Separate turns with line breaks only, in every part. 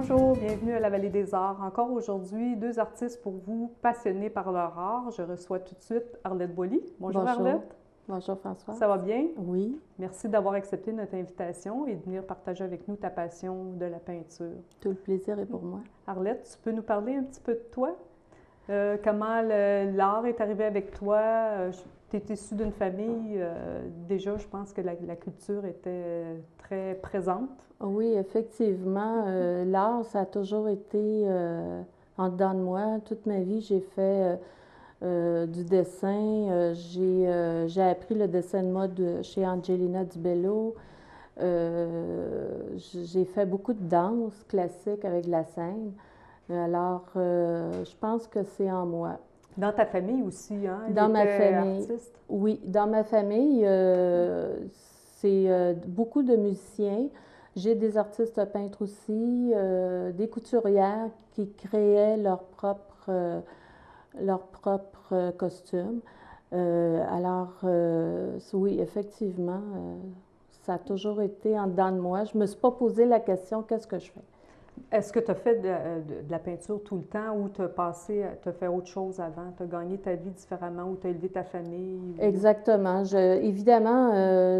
Bonjour, bienvenue à la Vallée des Arts. Encore aujourd'hui, deux artistes pour vous passionnés par leur art. Je reçois tout de suite Arlette Boily. Bonjour
Bonjour.
Arlette.
Bonjour François.
Ça va bien?
Oui,
Merci d'avoir accepté notre invitation et de venir partager avec nous ta passion de la peinture.
tout le plaisir est pour moi.
Arlette, tu peux nous parler un petit peu de toi? Comment l'art est arrivé avec toi? Tu es issue d'une famille, déjà je pense que la culture était très présente.
Oui, effectivement, l'art, ça a toujours été en dedans de moi. Toute ma vie, j'ai fait du dessin. J'ai appris le dessin de mode chez Angelina Di Bello. J'ai fait beaucoup de danse classique avec la scène. Alors, je pense que c'est en moi.
Dans ta famille aussi, hein? Il
Dans ma
était
famille,
artiste.
oui, dans ma famille, c'est beaucoup de musiciens. J'ai des artistes peintres aussi, des couturières qui créaient leurs propres costumes. Oui, effectivement, ça a toujours été en dedans de moi. Je ne me suis pas posé la question, qu'est-ce que je fais?
Est-ce que tu as fait de la peinture tout le temps ou tu as fait autre chose avant? Tu as gagné ta vie différemment ou tu as élevé ta famille?
Exactement. Évidemment,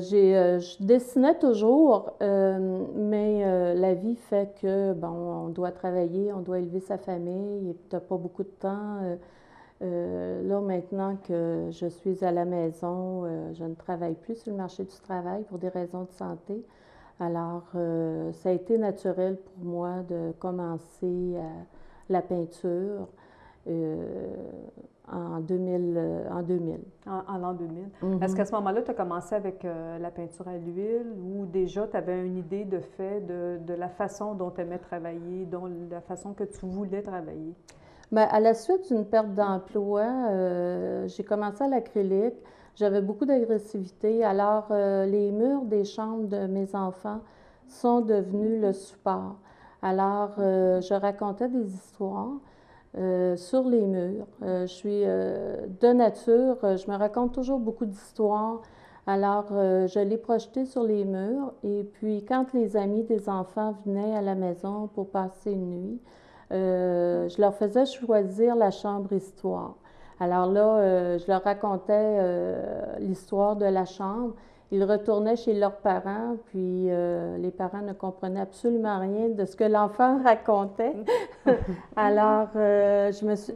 je dessinais toujours, mais la vie fait que, bon, on doit travailler, on doit élever sa famille et tu n'as pas beaucoup de temps. Là, maintenant que je suis à la maison, je ne travaille plus sur le marché du travail pour des raisons de santé. Alors, ça a été naturel pour moi de commencer la peinture euh, en 2000.
En l'an 2000. Est-ce
Mhm.
qu'à ce moment-là, tu as commencé avec la peinture à l'huile ou déjà tu avais une idée de fait de la façon dont tu aimais travailler, dont la façon que tu voulais travailler?
Ben, à la suite d'une perte d'emploi, j'ai commencé à l'acrylique. J'avais beaucoup d'agressivité. Alors, les murs des chambres de mes enfants sont devenus le support. Alors, je racontais des histoires sur les murs. Je suis de nature, je me raconte toujours beaucoup d'histoires. Alors, je les projetais sur les murs. Et puis, quand les amis des enfants venaient à la maison pour passer une nuit, je leur faisais choisir la chambre histoire. Alors là, je leur racontais l'histoire de la chambre. Ils retournaient chez leurs parents, puis les parents ne comprenaient absolument rien de ce que l'enfant racontait. Alors,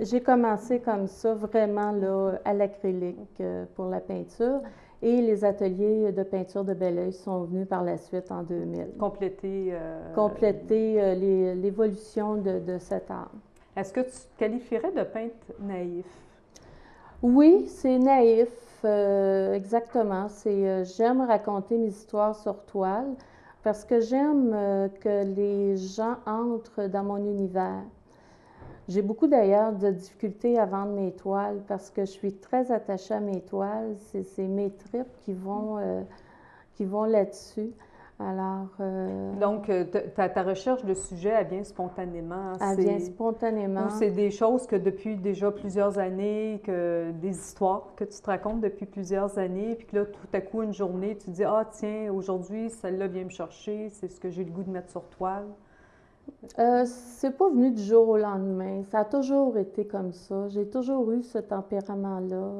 j'ai commencé comme ça, vraiment là, à l'acrylique pour la peinture. Et les ateliers de peinture de Belleuil sont venus par la suite en 2000.
Compléter.
Compléter l'évolution de cet art.
Est-ce que tu te qualifierais de peintre naïf?
Oui, c'est naïf, exactement. J'aime raconter mes histoires sur toile parce que j'aime que les gens entrent dans mon univers. J'ai beaucoup d'ailleurs de difficultés à vendre mes toiles parce que je suis très attachée à mes toiles. C'est mes tripes qui vont là-dessus. Alors,
Donc, ta recherche de sujet, elle vient spontanément.
elle vient
Ou
spontanément.
c'est des choses que depuis déjà plusieurs années, des histoires que tu te racontes depuis plusieurs années, puis que là, tout à coup, une journée, tu te dis, ah tiens, aujourd'hui, celle-là vient me chercher, c'est ce que j'ai le goût de mettre sur toile.
C'est pas venu du jour au lendemain. Ça a toujours été comme ça. J'ai toujours eu ce tempérament-là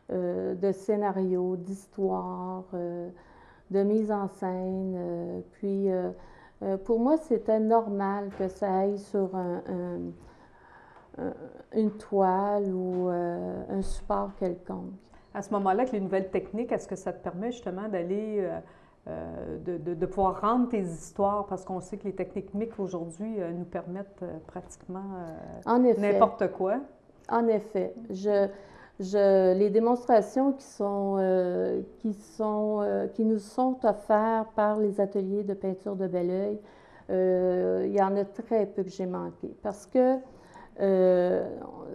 de scénario, d'histoire, de mise en scène. Pour moi, c'était normal que ça aille sur une toile ou un support quelconque.
À ce moment-là, avec les nouvelles techniques, est-ce que ça te permet justement d'aller, de pouvoir rendre tes histoires, parce qu'on sait que les techniques MIC aujourd'hui nous permettent pratiquement
En effet,
n'importe quoi.
en effet, les démonstrations qui nous sont offertes par les ateliers de peinture de Belleuil, il y en a très peu que j'ai manqué parce que euh,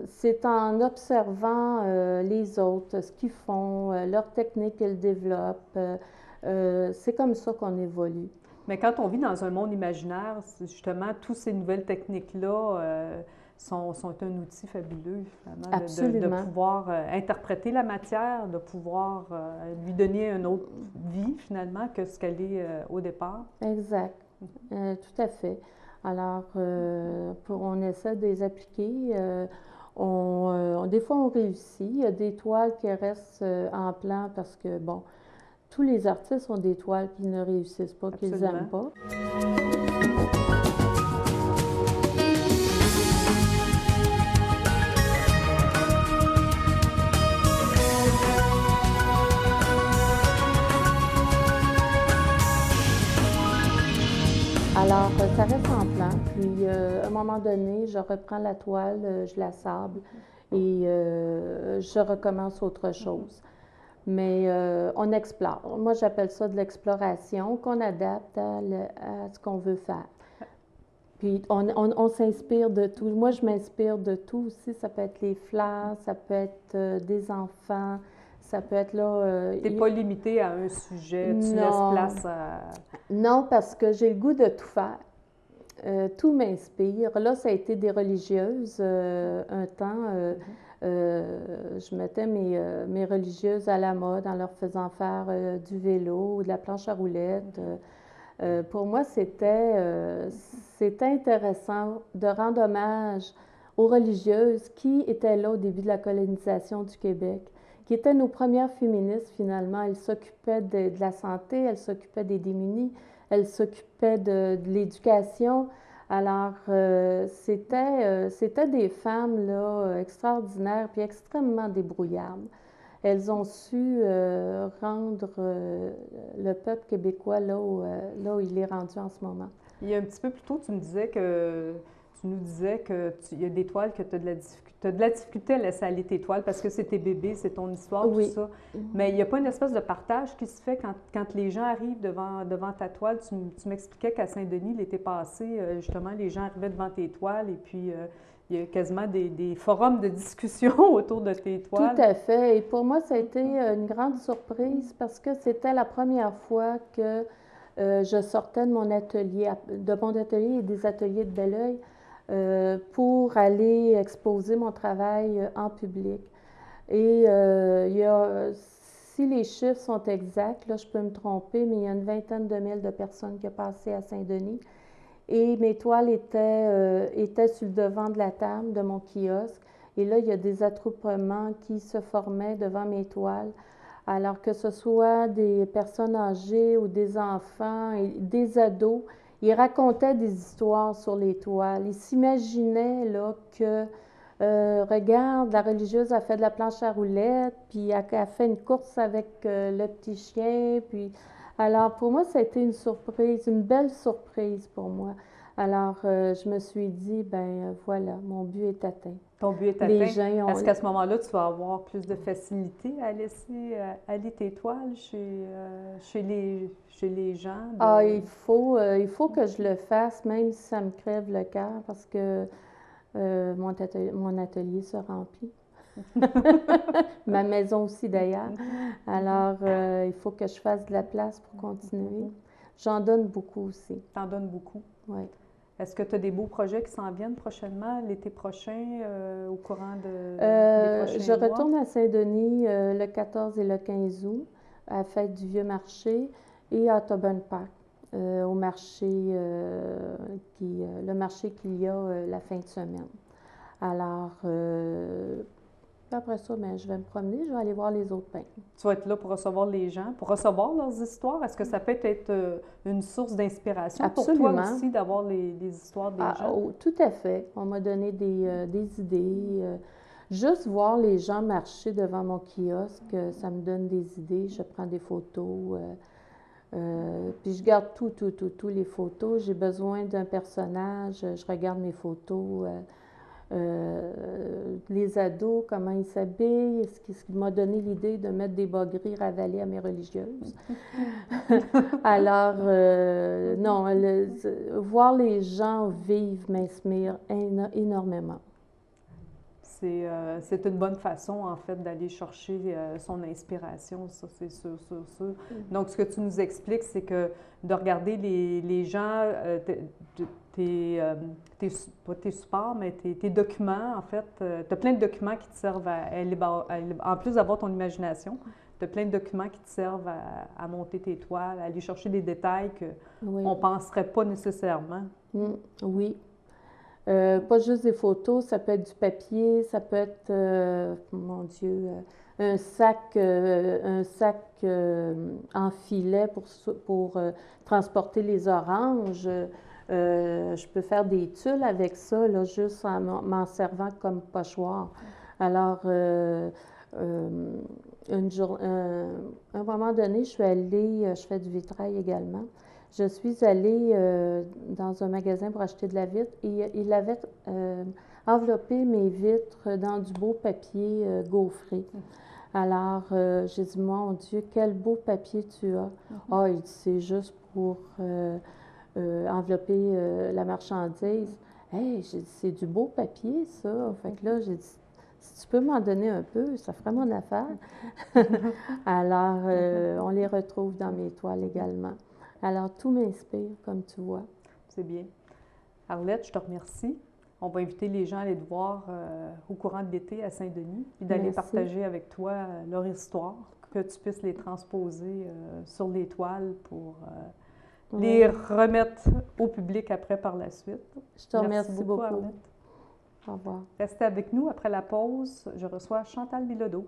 c'est en observant les autres, ce qu'ils font, leurs techniques qu'ils développent. C'est comme ça qu'on évolue.
Mais quand on vit dans un monde imaginaire, justement, toutes ces nouvelles techniques-là sont un outil fabuleux, finalement, de
Absolument.
pouvoir interpréter la matière, de pouvoir lui donner une autre vie, finalement, que ce qu'elle est au départ.
Exact. Tout à fait. Alors, on essaie de les appliquer. Des fois, on réussit. Il y a des toiles qui restent en plan parce que, bon, tous les artistes ont des toiles qui ne réussissent pas, qu'ils n'aiment pas. Alors, ça reste en plan, puis à un moment donné, je reprends la toile, je la sable et je recommence autre chose. Mais on explore. Moi, j'appelle ça de l'exploration, qu'on adapte à ce qu'on veut faire. Puis on s'inspire de tout. Moi, je m'inspire de tout aussi. Ça peut être les fleurs, ça peut être des enfants, ça peut être là...
Tu n'es pas limitée à un sujet, tu laisses place à...
Non, parce que j'ai le goût de tout faire. Tout m'inspire. Là, ça a été des religieuses un temps. Je mettais mes religieuses à la mode en leur faisant faire du vélo ou de la planche à roulettes. Pour moi, c'était intéressant de rendre hommage aux religieuses qui étaient là au début de la colonisation du Québec, qui étaient nos premières féministes finalement. Elles s'occupaient de la santé, elles s'occupaient des démunis, elles s'occupaient de l'éducation. Alors, c'était des femmes là, extraordinaires puis extrêmement débrouillardes. Elles ont su rendre le peuple québécois là où il est rendu en ce moment.
Il y a un petit peu plus tôt, tu nous disais que il y a des toiles que tu as de la difficulté à laisser aller tes toiles parce que c'est tes bébés, c'est ton histoire,
oui.
Tout ça. Mais il n'y a pas une espèce de partage qui se fait quand les gens arrivent devant ta toile. Tu m'expliquais qu'à Saint-Denis, l'été passé, justement, les gens arrivaient devant tes toiles et puis il y a quasiment des forums de discussion autour de tes toiles.
Tout à fait. Et pour moi, ça a été une grande surprise parce que c'était la première fois que je sortais de mon atelier et des ateliers de Belleuil pour aller exposer mon travail en public. Et si les chiffres sont exacts, là, je peux me tromper, mais il y a une vingtaine de mille de personnes qui ont passé à Saint-Denis. Et mes toiles étaient sur le devant de la table de mon kiosque. Et là, il y a des attroupements qui se formaient devant mes toiles. Alors que ce soit des personnes âgées ou des enfants et des ados, ils racontaient des histoires sur les toiles. Ils s'imaginaient là que, regarde, la religieuse a fait de la planche à roulettes, puis elle a fait une course avec le petit chien. Puis, alors pour moi, ça a été une surprise, une belle surprise pour moi. Alors, je me suis dit, ben voilà, mon but est atteint.
Ton but est atteint. Est-ce qu'à ce moment-là, tu vas avoir plus de facilité à laisser aller tes toiles chez les gens?
Ah, il faut que je le fasse, même si ça me crève le cœur, parce que mon atelier se remplit. Ma maison aussi, d'ailleurs. Alors, il faut que je fasse de la place pour continuer. J'en donne beaucoup aussi.
Tu en donnes beaucoup?
Oui.
Est-ce que tu as des beaux projets qui s'en viennent prochainement, l'été prochain, au courant des prochains
je
mois?
retourne à Saint-Denis le 14 et le 15 août à la fête du Vieux Marché et à Tobin Park, au marché, le marché qu'il y a la fin de semaine. Alors, après ça, ben, je vais me promener, je vais aller voir les autres peintres.
Tu vas être là pour recevoir les gens, pour recevoir leurs histoires. Est-ce que ça peut être une source d'inspiration pour toi aussi d'avoir les histoires des gens?
Oh, tout à fait. On m'a donné des idées. Juste voir les gens marcher devant mon kiosque, ça me donne des idées. Je prends des photos. Puis je garde tous les photos. J'ai besoin d'un personnage, je regarde mes photos. Les ados, comment ils s'habillent, ce qui m'a donné l'idée de mettre des bas gris ravalés à mes religieuses. Alors, non, voir les gens vivre m'inspire énormément.
C'est une bonne façon, en fait, d'aller chercher son inspiration, ça, c'est sûr. Donc, ce que tu nous expliques, c'est que de regarder les gens, pas tes supports, mais tes documents, en fait, tu as plein de documents qui te servent en plus d'avoir ton imagination, tu as plein de documents qui te servent à monter tes toiles, à aller chercher des détails qu'on ne penserait pas nécessairement.
Oui. Pas juste des photos, ça peut être du papier, ça peut être, mon Dieu, un sac en filet pour transporter les oranges. Je peux faire des tulles avec ça, là, juste en m'en servant comme pochoir. Alors, un moment donné, je suis allée, je fais du vitrail également. Je suis allée dans un magasin pour acheter de la vitre et il avait enveloppé mes vitres dans du beau papier gaufré. Alors, j'ai dit, mon Dieu, quel beau papier tu as. Ah, il dit, c'est juste pour envelopper la marchandise. Hey, j'ai dit, c'est du beau papier, ça. Fait que là, j'ai dit, si tu peux m'en donner un peu, ça ferait mon affaire. Alors, on les retrouve dans mes toiles également. Alors, tout m'inspire, comme tu vois.
C'est bien. Arlette, je te remercie. On va inviter les gens à aller te voir au courant de l'été à Saint-Denis, puis d'aller partager avec toi leur histoire, que tu puisses les transposer sur les toiles pour les remettre au public après par la suite.
Je te remercie beaucoup.
Arlette.
Au revoir.
Restez avec nous après la pause. Je reçois Chantal Bilodeau.